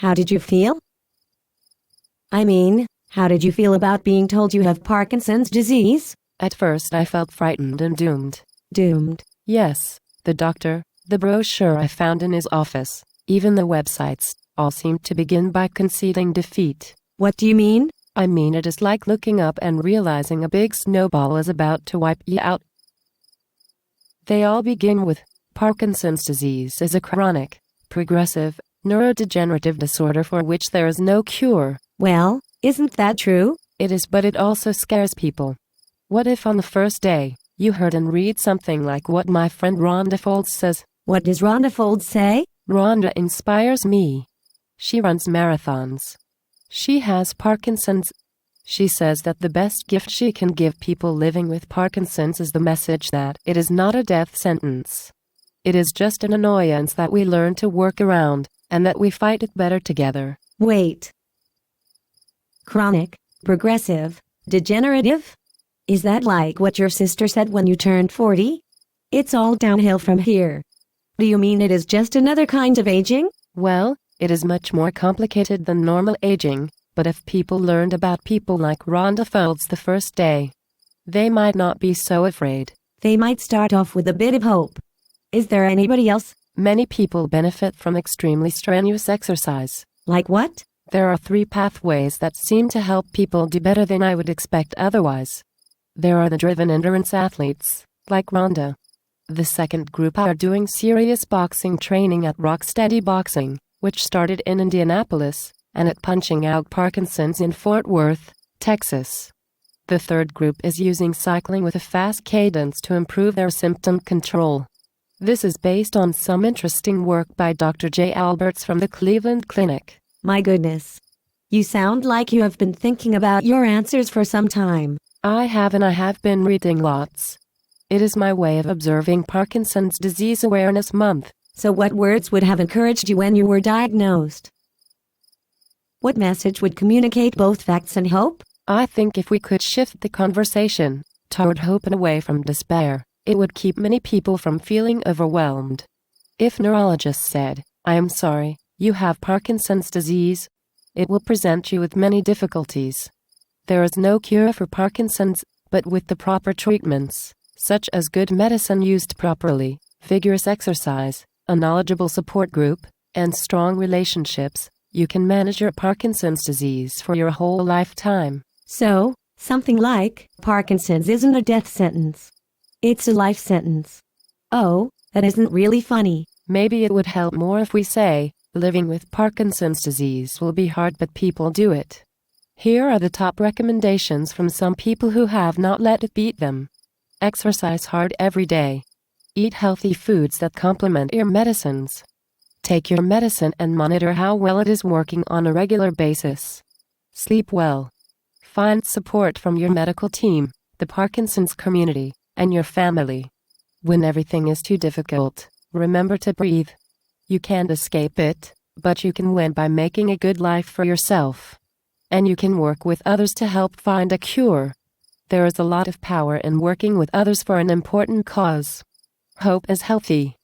How did you feel? I mean, how did you feel about being told you have Parkinson's disease? At first I felt frightened and doomed. Doomed? Yes, the doctor, the brochure I found in his office, even the websites, all seemed to begin by conceding defeat. What do you mean? I mean, it is like looking up and realizing a big snowball is about to wipe you out. They all begin with, Parkinson's disease is a chronic, progressive, neurodegenerative disorder for which there is no cure. Well, isn't that true? It is, but it also scares people. What if on the first day, you heard and read something like what my friend Rhonda Folds says? What does Rhonda Folds say? Rhonda inspires me. She runs marathons. She has Parkinson's. She says that the best gift she can give people living with Parkinson's is the message that it is not a death sentence. It is just an annoyance that we learn to work around, and that we fight it better together. Wait. Chronic, progressive, degenerative? Is that like what your sister said when you turned 40? It's all downhill from here. Do you mean it is just another kind of aging? Well, it is much more complicated than normal aging, but if people learned about people like Rhonda Folds the first day, they might not be so afraid. They might start off with a bit of hope. Is there anybody else? Many people benefit from extremely strenuous exercise. Like what? There are 3 pathways that seem to help people do better than I would expect otherwise. There are the driven endurance athletes, like Rhonda. The second group are doing serious boxing training at Rocksteady Boxing, which started in Indianapolis, and at Punching Out Parkinson's in Fort Worth, Texas. The third group is using cycling with a fast cadence to improve their symptom control. This is based on some interesting work by Dr. J. Alberts from the Cleveland Clinic. My goodness. You sound like you have been thinking about your answers for some time. I have, and I have been reading lots. It is my way of observing Parkinson's Disease Awareness Month. So what words would have encouraged you when you were diagnosed? What message would communicate both facts and hope? I think if we could shift the conversation toward hope and away from despair, it would keep many people from feeling overwhelmed. If neurologists said, "I am sorry, you have Parkinson's disease," it will present you with many difficulties. There is no cure for Parkinson's, but with the proper treatments, such as good medicine used properly, vigorous exercise, a knowledgeable support group, and strong relationships, you can manage your Parkinson's disease for your whole lifetime. So, something like, Parkinson's isn't a death sentence. It's a life sentence. Oh, that isn't really funny. Maybe it would help more if we say, living with Parkinson's disease will be hard, but people do it. Here are the top recommendations from some people who have not let it beat them. Exercise hard every day. Eat healthy foods that complement your medicines. Take your medicine and monitor how well it is working on a regular basis. Sleep well. Find support from your medical team, the Parkinson's community, and your family. When everything is too difficult, remember to breathe. You can't escape it, but you can win by making a good life for yourself. And you can work with others to help find a cure. There is a lot of power in working with others for an important cause. Hope is healthy.